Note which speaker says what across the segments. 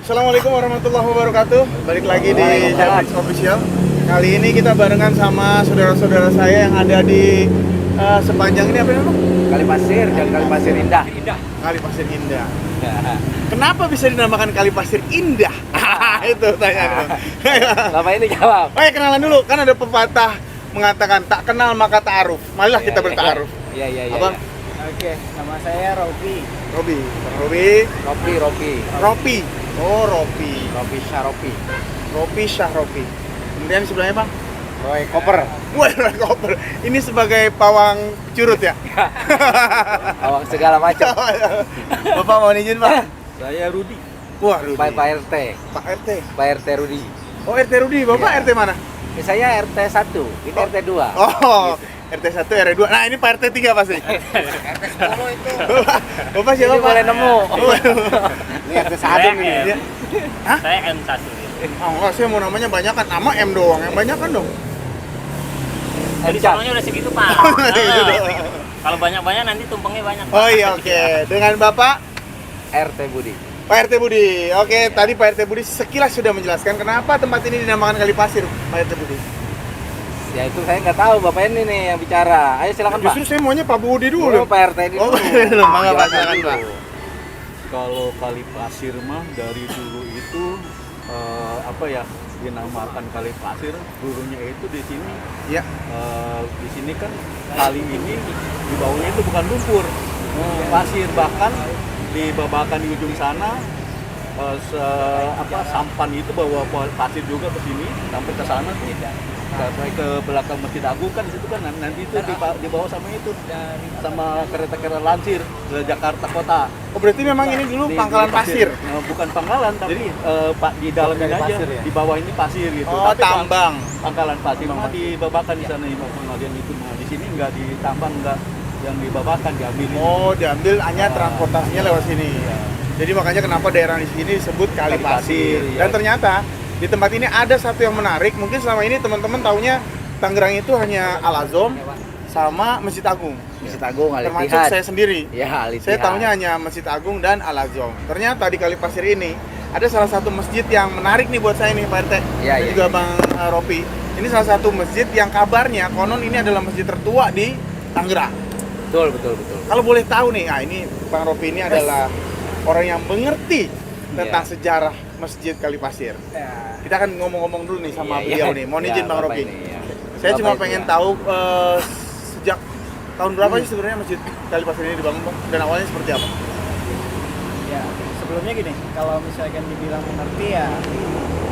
Speaker 1: Assalamualaikum warahmatullahi wabarakatuh. Balik lagi di Jablix Official. Kali ini kita barengan sama saudara-saudara saya yang ada di sepanjang ini apa namanya?
Speaker 2: Kali Pasir dan Kali Pasir Indah.
Speaker 1: Kali Pasir Indah. Kenapa bisa dinamakan Kali Pasir Indah? Itu tanya.
Speaker 2: Bapak ini jawab.
Speaker 1: Oh ya, kenalan dulu. Kan ada pepatah mengatakan tak kenal maka ta'aruf. Marilah kita berta'aruf.
Speaker 2: Iya.
Speaker 1: Abang?
Speaker 3: Oke, nama saya Robi.
Speaker 1: Robi.
Speaker 2: Ropi.
Speaker 1: Oh, Robi.
Speaker 2: Ropi Syaropi.
Speaker 1: Robi Syahropi. Kemudian di sebelahnya, Bang?
Speaker 2: Roy Koper.
Speaker 1: Wah, Roy Koper. Ini sebagai pawang curut ya?
Speaker 2: Awang segala macam.
Speaker 1: Bapak mau izin, Pak?
Speaker 2: Saya Rudi.
Speaker 1: Wah, Rudi.
Speaker 2: Pak RT.
Speaker 1: Pak RT.
Speaker 2: Pak RT Rudi.
Speaker 1: Oh, RT Rudi. Bapak
Speaker 2: Iya.
Speaker 1: RT mana?
Speaker 2: Ini saya RT 1, ini RT 2.
Speaker 1: Oh, RT 1, RT 2. Nah, ini Pak RT 3 pasti.
Speaker 2: RT 10 itu.
Speaker 1: Bapak siapa,
Speaker 2: Ini
Speaker 1: Pak?
Speaker 2: boleh nemu. Ini RT 1
Speaker 4: Saya
Speaker 2: nih.
Speaker 4: M.
Speaker 1: Hah?
Speaker 4: Saya M1.
Speaker 1: Oh, enggak, saya mau namanya banyakan. Nama M doang. Yang banyakan dong.
Speaker 4: Jadi
Speaker 2: Encat.
Speaker 4: soalnya udah segitu, Pak.
Speaker 1: Segitu
Speaker 4: Nah,
Speaker 1: doang.
Speaker 4: kalau banyak-banyak nanti tumpengnya banyak, Pak.
Speaker 1: Oh iya, oke. Dengan Bapak
Speaker 2: RT Budi.
Speaker 1: Pak RT Budi. Oke, tadi Pak RT Budi sekilas sudah menjelaskan kenapa tempat ini dinamakan Kali Pasir, Pak RT Budi.
Speaker 2: Ya itu saya nggak tahu, Bapak ini nih yang bicara. Ayo silakan Pak.
Speaker 1: Justru saya maunya Pak Budi
Speaker 2: Oh,
Speaker 1: dulu.
Speaker 2: Pak RT ini
Speaker 1: Oh,
Speaker 2: dulu.
Speaker 1: Bangga, Pak. Silakan, Pak.
Speaker 5: Kalau Kali Pasir mah dari dulu itu dinamakan Kali Pasir. Dulunya itu di sini,
Speaker 1: Ya.
Speaker 5: di sini kan kali ini di bawahnya itu bukan lumpur, pasir. Bahkan di babakan di ujung sana sampan itu bawa pasir juga ke sini sampai ke sana tuh. Sampai ke belakang Masjid Agung kan di situ kan nanti itu dibawa sama itu sama kereta-kereta lansir ke Jakarta Kota.
Speaker 1: Oh, berarti memang ini dulu pangkalan pasir.
Speaker 5: Nah, bukan pangkalan, tapi Pak di dalamnya aja,
Speaker 2: pasir ya?
Speaker 5: di bawah ini pasir gitu.
Speaker 1: Oh,
Speaker 5: Tapi
Speaker 1: tambang.
Speaker 5: Pangkalan pasir mah dibabakan di sana pengalian itu. Nah, di sini nggak ditambang, nggak yang dibabakan diambil.
Speaker 1: Oh, diambil hanya transportasinya lewat sini. Jadi makanya kenapa daerah di sini disebut Kali
Speaker 5: Kali
Speaker 1: Pasir.
Speaker 5: Pasir, iya.
Speaker 1: Dan ternyata di tempat ini ada satu yang menarik. Mungkin selama ini teman-teman taunya Tangerang itu hanya Al-Azham sama Masjid Agung.
Speaker 2: Masjid Agung, Al
Speaker 1: Termasuk
Speaker 2: Ittihad.
Speaker 1: saya sendiri.
Speaker 2: Ya, Al
Speaker 1: Saya
Speaker 2: Ittihad.
Speaker 1: tahunya hanya Masjid Agung dan Al-Azham. Ternyata di Kali Pasir ini ada salah satu masjid yang menarik nih buat saya nih, Pak RT.
Speaker 2: Iya,
Speaker 1: Dan
Speaker 2: iya,
Speaker 1: juga
Speaker 2: iya.
Speaker 1: Bang Ropi. Ini salah satu masjid yang kabarnya konon ini adalah masjid tertua di Tangerang.
Speaker 2: Betul.
Speaker 1: Kalau boleh tahu nih, ini Bang Ropi ini adalah orang yang mengerti tentang
Speaker 2: Iya.
Speaker 1: sejarah Masjid Kali Pasir.
Speaker 3: Ya,
Speaker 1: Kita akan ngomong-ngomong dulu nih sama beliau nih. Mohon izin Bang
Speaker 2: Bapak
Speaker 1: Ropi.
Speaker 2: ini, ya.
Speaker 1: Saya
Speaker 2: Bapak
Speaker 1: cuma
Speaker 2: itu,
Speaker 1: pengen
Speaker 2: ya.
Speaker 1: tahu sejak tahun berapa sih sebenarnya Masjid Kali Pasir ini dibangun, Bang? Dan awalnya seperti apa?
Speaker 3: ya, sebelumnya gini, kalau misalkan dibilang mengerti ya,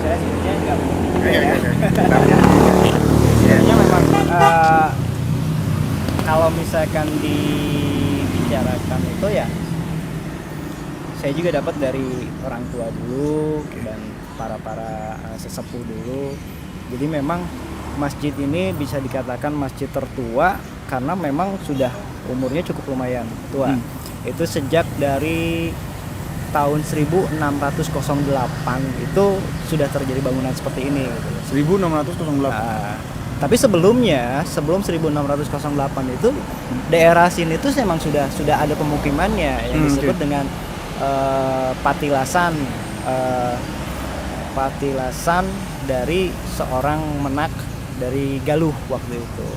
Speaker 3: saya sebenarnya nggak mengerti juga ya. Sebenarnya memang kalau misalkan dibicarakan itu ya, saya juga dapat dari orang tua dulu dan para sesepuh dulu. Jadi memang masjid ini bisa dikatakan masjid tertua karena memang sudah umurnya cukup lumayan tua. Itu sejak dari tahun 1608 itu sudah terjadi bangunan seperti ini.
Speaker 1: 1608.
Speaker 3: Tapi sebelumnya, sebelum 1608 itu daerah sini tuh memang sudah ada pemukimannya yang disebut dengan patilasan dari seorang menak dari Galuh waktu itu.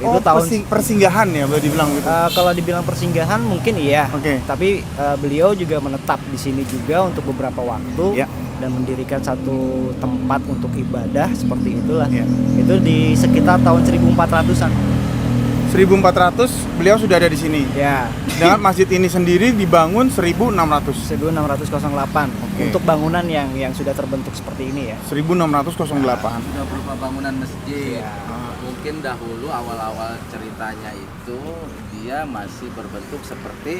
Speaker 1: Oh, persinggahan ya boleh dibilang gitu.
Speaker 3: Kalau dibilang persinggahan mungkin iya.
Speaker 1: Oke.
Speaker 3: Tapi beliau juga menetap di sini juga untuk beberapa waktu
Speaker 1: Ya.
Speaker 3: dan mendirikan satu tempat untuk ibadah seperti itulah.
Speaker 1: Ya.
Speaker 3: Itu di sekitar tahun 1400-an.
Speaker 1: 1400 beliau sudah ada di sini.
Speaker 3: Ya.
Speaker 1: Dengan masjid ini sendiri dibangun 1600.
Speaker 3: 1608
Speaker 1: Oke.
Speaker 3: untuk bangunan yang sudah terbentuk seperti ini ya.
Speaker 1: 1608.
Speaker 2: Sudah berupa bangunan masjid.
Speaker 3: Iya.
Speaker 2: Mungkin dahulu awal-awal ceritanya itu dia masih berbentuk seperti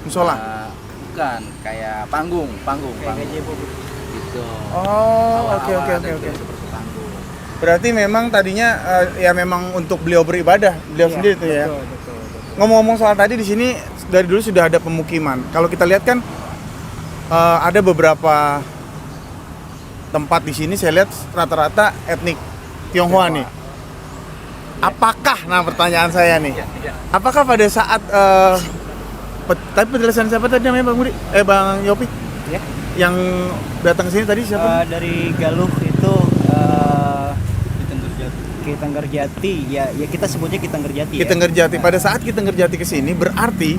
Speaker 1: Musola.
Speaker 2: bukan kayak panggung. Gitu.
Speaker 1: Oh,
Speaker 2: Awal-awal
Speaker 1: oke.
Speaker 2: ada itu seperti panggung.
Speaker 1: Berarti memang tadinya ya memang untuk beliau beribadah, beliau
Speaker 3: Iya,
Speaker 1: sendiri tuh ya.
Speaker 3: betul.
Speaker 1: Ngomong-ngomong soal tadi di sini dari dulu sudah ada pemukiman. Kalau kita lihat kan ada beberapa tempat di sini saya lihat rata-rata etnik Tionghoa nih. Apakah, nah pertanyaan saya nih, apakah pada saat tapi penjelasan siapa tadi namanya Bang Budi? Bang Yopi?
Speaker 3: Ya.
Speaker 1: yang datang ke sini tadi siapa?
Speaker 3: Dari Galuh itu Ki Tenggerjati. Ya kita sebutnya Ki Tenggerjati.
Speaker 1: Ki Tenggerjati. Pada saat Ki Tenggerjati ke sini berarti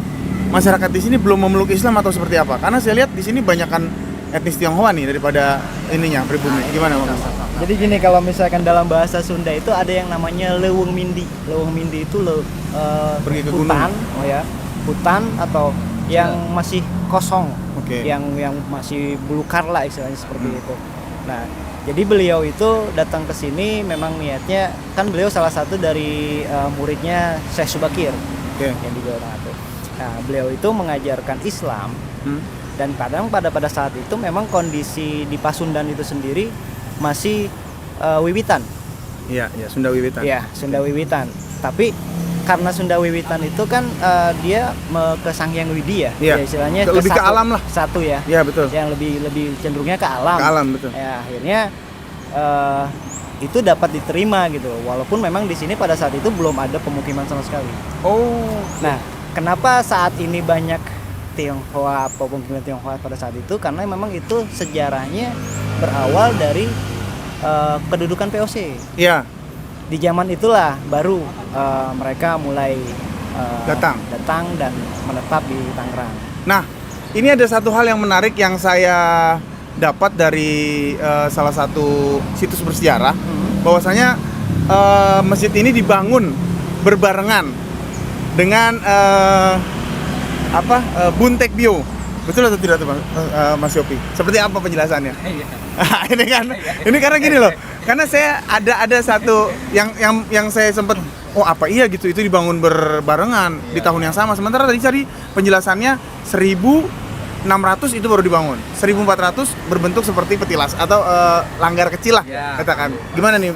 Speaker 1: masyarakat di sini belum memeluk Islam atau seperti apa? Karena saya lihat di sini banyakkan etnis Tionghoa nih daripada ininya pribumi. Gimana Bang?
Speaker 3: Jadi gini, kalau misalkan dalam bahasa Sunda itu ada yang namanya Leuweung Mindi. Leuweung Mindi itu
Speaker 1: Pergi ke gunung.
Speaker 3: hutan, hutan atau yang masih kosong,
Speaker 1: Oke.
Speaker 3: yang masih belukar lah istilahnya seperti itu. Nah, jadi beliau itu datang ke sini memang niatnya, kan beliau salah satu dari muridnya Syekh Subakir
Speaker 1: Oke.
Speaker 3: yang di Jawa Tengah itu. Nah, beliau itu mengajarkan Islam. Dan kadang pada saat itu memang kondisi di Pasundan itu sendiri masih wiwitan.
Speaker 1: Iya, Sunda Wiwitan.
Speaker 3: Iya, Sunda Wiwitan. Tapi karena Sunda Wiwitan itu kan dia ke Sangyang Widi ya,
Speaker 1: Iya.
Speaker 3: ya istilahnya
Speaker 1: Lebih ke alam lah.
Speaker 3: Satu ya.
Speaker 1: Iya, betul.
Speaker 3: Yang lebih cenderungnya ke alam.
Speaker 1: Ke alam, betul.
Speaker 3: Ya, akhirnya itu dapat diterima gitu. Walaupun memang di sini pada saat itu belum ada pemukiman sama sekali.
Speaker 1: Oh.
Speaker 3: Nah, kenapa saat ini banyak Tionghoa atau pemukiman Tionghoa pada saat itu? Karena memang itu sejarahnya berawal dari kedudukan POC.
Speaker 1: Iya.
Speaker 3: Di zaman itulah baru mereka mulai
Speaker 1: Datang
Speaker 3: dan menetap di Tangerang.
Speaker 1: Nah, ini ada satu hal yang menarik yang saya dapat dari salah satu situs bersejarah, bahwasanya masjid ini dibangun berbarengan dengan Buntek Bio. Betul atau tidak tuh Mas Yopi? Seperti apa penjelasannya? ini karena gini loh. Karena saya ada satu yang saya sempat apa iya gitu, itu dibangun berbarengan di tahun yang sama. Sementara tadi cari penjelasannya 1600 itu baru dibangun. 1400 berbentuk seperti petilas atau langgar kecil lah katakan. Gimana nih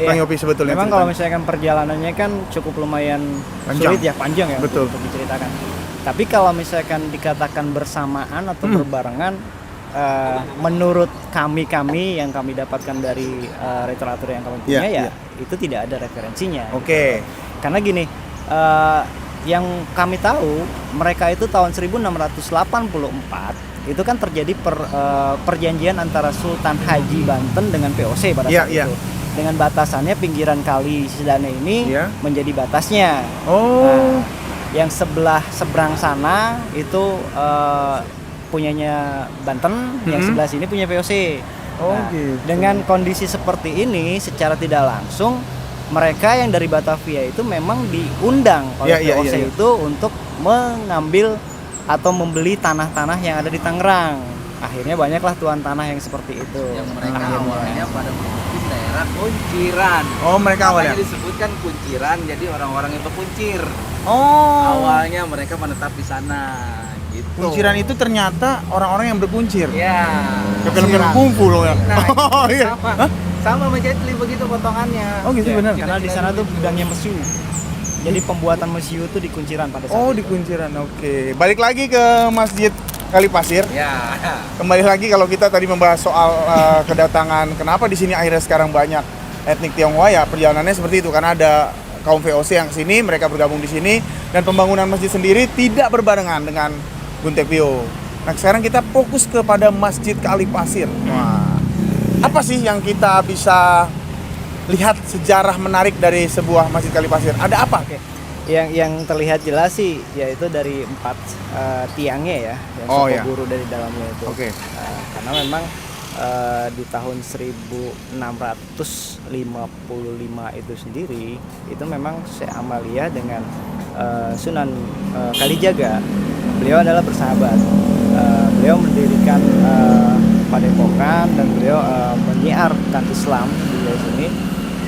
Speaker 1: Bang Yopi sebetulnya?
Speaker 3: Memang kalau misalkan perjalanannya kan cukup lumayan sulit ya, panjang ya.
Speaker 1: Betul.
Speaker 3: Untuk diceritakan. Tapi kalau misalkan dikatakan bersamaan atau berbarengan, menurut kami yang kami dapatkan dari literatur yang kami punya itu tidak ada referensinya.
Speaker 1: Oke.
Speaker 3: Karena gini, yang kami tahu mereka itu tahun 1684 itu kan terjadi perjanjian antara Sultan Haji Banten dengan POC pada saat itu. Dengan batasannya pinggiran kali Sidane ini menjadi batasnya.
Speaker 1: Oh.
Speaker 3: Yang seberang sana itu punyanya Banten, yang sebelah sini punya VOC.
Speaker 1: Gitu.
Speaker 3: Dengan kondisi seperti ini, secara tidak langsung mereka yang dari Batavia itu memang diundang oleh VOC itu untuk mengambil atau membeli tanah-tanah yang ada di Tangerang. Akhirnya banyaklah tuan tanah yang seperti itu.
Speaker 2: Yang mereka awalnya pada memiliki daerah kunciran.
Speaker 1: Oh, mereka awalnya
Speaker 2: disebutkan kunciran, jadi orang-orang itu kuncir.
Speaker 1: Oh.
Speaker 2: Awalnya mereka menetap di sana. Gitu.
Speaker 1: Kunciran itu ternyata orang-orang yang berkuncir.
Speaker 2: Ya.
Speaker 1: Kayak film-film kungfu loh ya.
Speaker 2: Nah, iya. Sama Mejetli begitu potongannya.
Speaker 1: Oh gitu benar.
Speaker 3: Karena di sana tuh gudangnya mesiu. Jadi pembuatan mesiu itu di kunciran pada saat
Speaker 1: Oh,
Speaker 3: itu.
Speaker 1: di kunciran. Oke. Balik lagi ke Masjid Kalipasir.
Speaker 2: Ya.
Speaker 1: Kembali lagi kalau kita tadi membahas soal kedatangan, kenapa di sini akhirnya sekarang banyak etnik Tionghoa, ya perjalanannya seperti itu karena ada kaum VOC yang sini, mereka bergabung di sini, dan pembangunan masjid sendiri tidak berbarengan dengan Buntek Bio. Nah, sekarang kita fokus kepada Masjid Kalipasir. Wah. Apa sih yang kita bisa lihat sejarah menarik dari sebuah Masjid Kalipasir? Ada apa?
Speaker 3: Oke. Yang terlihat jelas sih yaitu dari 4 tiangnya ya, yang guru dari dalamnya itu.
Speaker 1: Oke.
Speaker 3: Karena memang di tahun 1655 itu sendiri itu memang Syekh Amalia dengan Sunan Kalijaga, beliau adalah bersahabat. Beliau mendirikan padepokan dan beliau menyiarkan Islam di sini.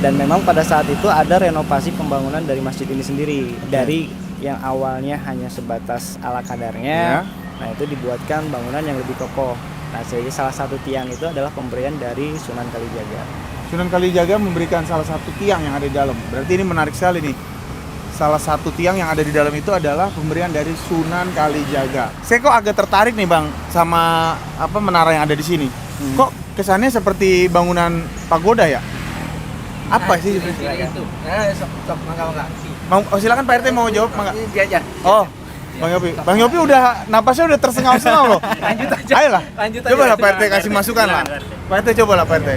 Speaker 3: Dan memang pada saat itu ada renovasi pembangunan dari masjid ini sendiri. Dari yang awalnya hanya sebatas ala kadarnya, nah itu dibuatkan bangunan yang lebih kokoh. Nah, jadi salah satu tiang itu adalah pemberian dari Sunan Kalijaga.
Speaker 1: Sunan Kalijaga memberikan salah satu tiang yang ada di dalam. Berarti ini menarik sekali nih. Salah satu tiang yang ada di dalam itu adalah pemberian dari Sunan Kalijaga. Saya kok agak tertarik nih Bang sama menara yang ada di sini. Kok kesannya seperti bangunan pagoda ya? Apa sih
Speaker 2: itu? Sok mangga.
Speaker 1: Mau silakan Pak RT mau jawab mangga.
Speaker 2: Dia aja.
Speaker 1: Oh. Bang Yopi udah napasnya udah tersengal-sengal loh.
Speaker 2: Lanjut aja.
Speaker 1: Ayolah.
Speaker 2: Lanjut aja.
Speaker 1: Coba lah Pak RT kasih masukan lah. Pak RT coba lah Pak RT.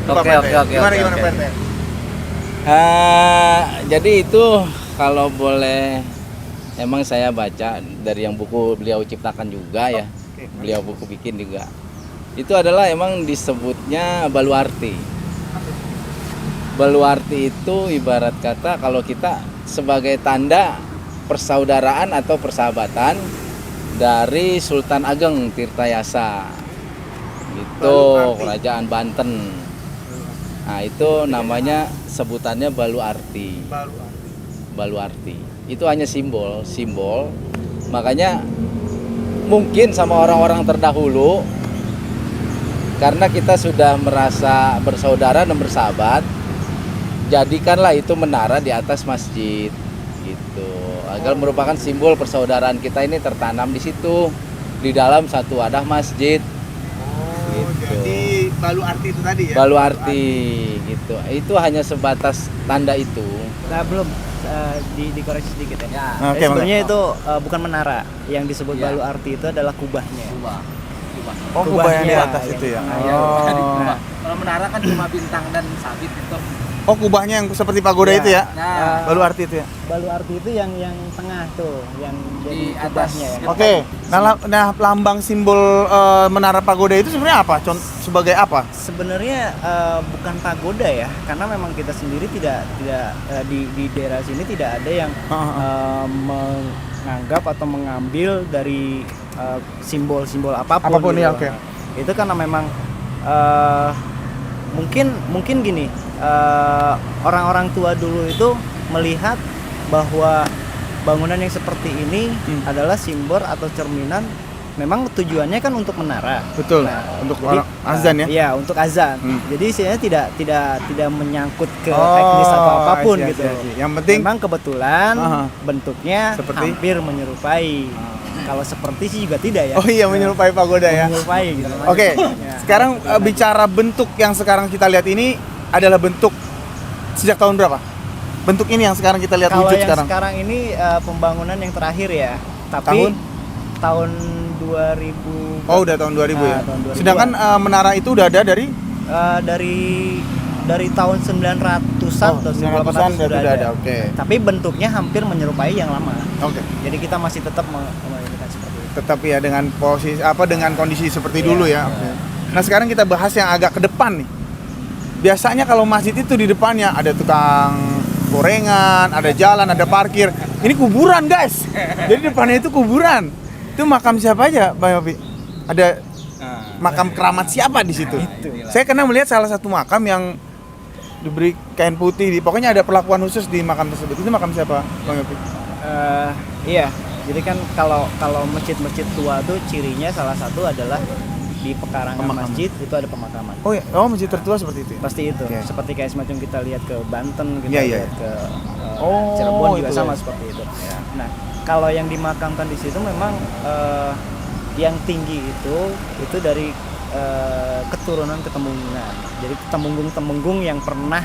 Speaker 1: Coba,
Speaker 2: Oke,
Speaker 1: Pak RT.
Speaker 2: oke, oke,
Speaker 1: Gimana
Speaker 2: oke.
Speaker 1: Pak RT?
Speaker 2: Jadi itu kalau boleh, emang saya baca dari yang buku beliau ciptakan juga ya, beliau buku bikin juga. Itu adalah emang disebutnya baluarti. Baluarti itu ibarat kata kalau kita sebagai tanda persaudaraan atau persahabatan dari Sultan Ageng Tirtayasa, gitu,
Speaker 1: Baluarti.
Speaker 2: Kerajaan Banten. Nah itu namanya sebutannya baluarti. Baluarti itu hanya simbol. Makanya mungkin sama orang-orang terdahulu, karena kita sudah merasa bersaudara dan bersahabat, jadikanlah itu menara di atas masjid gitu, agar merupakan simbol persaudaraan kita ini tertanam di situ, di dalam satu wadah masjid.
Speaker 1: Jadi baluarti itu tadi ya?
Speaker 2: Baluarti gitu. Itu hanya sebatas tanda itu.
Speaker 3: Nah, belum dikoreksi sedikit ya.
Speaker 1: Oke,
Speaker 3: Sebenarnya itu bukan menara. Yang disebut
Speaker 2: Ya.
Speaker 3: baluarti itu adalah kubahnya.
Speaker 1: Oh, kubah yang di
Speaker 3: Kubahnya,
Speaker 1: atas itu ya.
Speaker 3: Iya.
Speaker 1: Oh.
Speaker 2: Kalau menara kan cuma bintang dan sabit itu.
Speaker 1: Oh, kubahnya yang seperti pagoda
Speaker 3: Iya.
Speaker 1: itu ya?
Speaker 2: Nah,
Speaker 1: Baluarti itu ya.
Speaker 3: Baluarti itu yang tengah tuh, yang
Speaker 2: Di
Speaker 3: jadi
Speaker 2: atas.
Speaker 3: kubahnya ya.
Speaker 1: Oke. Nah, lambang simbol menara pagoda itu sebenarnya apa? Sebagai apa?
Speaker 3: Sebenarnya bukan pagoda ya, karena memang kita sendiri tidak di daerah sini tidak ada yang menganggap atau mengambil dari simbol-simbol apapun.
Speaker 1: Apapun
Speaker 3: gitu.
Speaker 1: ya, oke.
Speaker 3: Itu karena memang mungkin gini, orang-orang tua dulu itu melihat bahwa bangunan yang seperti ini adalah simbol atau cerminan. Memang tujuannya kan untuk menara.
Speaker 1: Betul. Untuk orang azan ya?
Speaker 3: Iya, untuk azan.
Speaker 1: Hmm.
Speaker 3: Jadi istilahnya tidak menyangkut ke teknis atau apapun
Speaker 1: I see,
Speaker 3: gitu.
Speaker 1: I see. Yang penting
Speaker 3: Memang kebetulan
Speaker 1: Aha.
Speaker 3: bentuknya
Speaker 1: Seperti?
Speaker 3: hampir menyerupai. Kalau seperti sih juga tidak ya.
Speaker 1: oh iya menyerupai pagoda ya.
Speaker 3: Menyerupai gitu.
Speaker 1: Oke.
Speaker 3: Ya.
Speaker 1: Sekarang bicara bentuk yang sekarang kita lihat ini adalah bentuk sejak tahun berapa? Bentuk ini yang sekarang kita lihat
Speaker 3: Kalau
Speaker 1: wujud
Speaker 3: yang
Speaker 1: sekarang.
Speaker 3: sekarang ini pembangunan yang terakhir ya. Tapi tahun 2000.
Speaker 1: Oh, udah tahun 2000 ya.
Speaker 3: Tahun 2000-an.
Speaker 1: Sedangkan menara itu udah ada dari
Speaker 3: dari tahun 900-an atau
Speaker 1: 900-an
Speaker 3: 1800
Speaker 1: sudah ada. Oke.
Speaker 3: Tapi bentuknya hampir menyerupai yang lama.
Speaker 1: Oke.
Speaker 3: Jadi kita masih tetap menggunakan seperti itu.
Speaker 1: Tetap ya dengan posisi dengan kondisi seperti
Speaker 3: Iya,
Speaker 1: dulu ya. Oke. Nah, sekarang kita bahas yang agak ke depan nih. Biasanya kalau masjid itu di depannya ada tukang gorengan, ada jalan, ada parkir. Ini kuburan, guys. Jadi depannya itu kuburan. Itu makam siapa aja, Bang Yopi? Ada makam keramat siapa di situ? Saya pernah melihat salah satu makam yang diberi kain putih, pokoknya ada perlakuan khusus di makam tersebut. Itu makam siapa, Bang Yopi?
Speaker 3: Iya. Jadi kan kalau masjid-masjid tua tuh cirinya salah satu adalah di pekarangan
Speaker 1: Pemakaman.
Speaker 3: masjid itu ada pemakaman.
Speaker 1: Oh ya, oh masjid tertua seperti itu ya?
Speaker 3: Pasti itu.
Speaker 1: Oke.
Speaker 3: Seperti kayak semacam kita lihat ke Banten, kita
Speaker 1: Iya, iya.
Speaker 3: lihat ke
Speaker 1: Oh,
Speaker 3: Cirebon juga
Speaker 1: itu
Speaker 3: sama
Speaker 1: ya.
Speaker 3: seperti itu. Nah, kalau yang dimakamkan di situ memang yang tinggi itu dari keturunan ketemunggungan. Jadi temenggung-temenggung yang pernah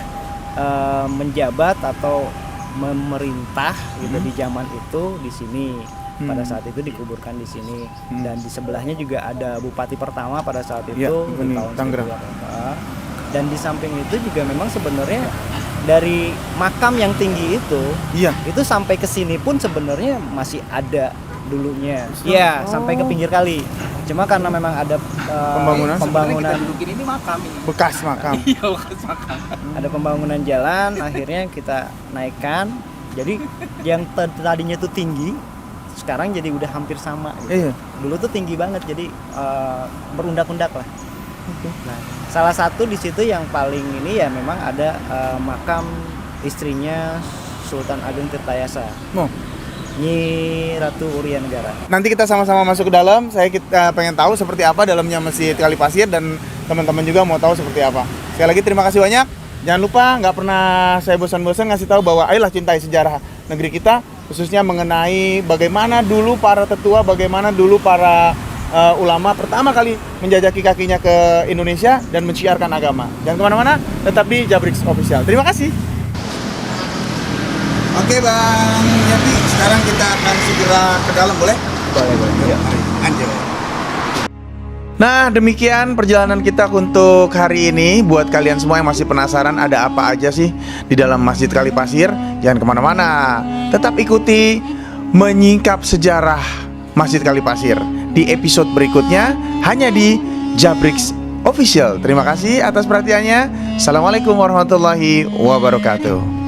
Speaker 3: menjabat atau memerintah gitu di zaman itu di sini. Pada saat itu dikuburkan di sini dan di sebelahnya juga ada bupati pertama pada saat itu
Speaker 1: Iya,
Speaker 3: di
Speaker 1: ini,
Speaker 3: tahun
Speaker 1: Tangerang.
Speaker 3: 1800. Dan di samping itu juga memang sebenarnya dari makam yang tinggi
Speaker 1: Iya.
Speaker 3: itu sampai ke sini pun sebenarnya masih ada dulunya. Iya, sampai ke pinggir kali. Cuma karena memang ada
Speaker 1: Pembangunan?
Speaker 3: pembangunan
Speaker 2: dudukin ini makam ini.
Speaker 1: Bekas makam.
Speaker 2: Iya, bekas makam.
Speaker 3: ada pembangunan jalan, akhirnya kita naikkan. Jadi yang tadinya itu tinggi, sekarang jadi udah hampir sama. Gitu.
Speaker 1: Iya.
Speaker 3: Dulu tuh tinggi banget, jadi berundak-undak lah. Nah, salah satu di situ yang paling ini ya memang ada makam istrinya Sultan Ageng Tirtayasa,
Speaker 1: Oh.
Speaker 3: Nyi Ratu Uria Negara.
Speaker 1: Nanti kita sama-sama masuk ke dalam. Kita pengen tahu seperti apa dalamnya Masjid Kalipasir dan teman-teman juga mau tahu seperti apa. Sekali lagi terima kasih banyak. Jangan lupa, nggak pernah saya bosan-bosan ngasih tahu bahwa ayolah cintai sejarah negeri kita, khususnya mengenai bagaimana dulu para tetua, bagaimana dulu para ulama pertama kali menjajaki kakinya ke Indonesia dan menciarkan agama. Jangan kemana-mana, tetap di Jabrix Official. Terima kasih. Oke Bang Yapi, sekarang kita akan segera ke dalam, boleh?
Speaker 3: Boleh.
Speaker 1: Yuk, mari, lanjut. Nah, demikian perjalanan kita untuk hari ini. Buat kalian semua yang masih penasaran ada apa aja sih di dalam Masjid Kalipasir, jangan kemana-mana. Tetap ikuti Menyingkap Sejarah Masjid Kalipasir di episode berikutnya hanya di Jabrix Official. Terima kasih atas perhatiannya. Assalamualaikum warahmatullahi wabarakatuh.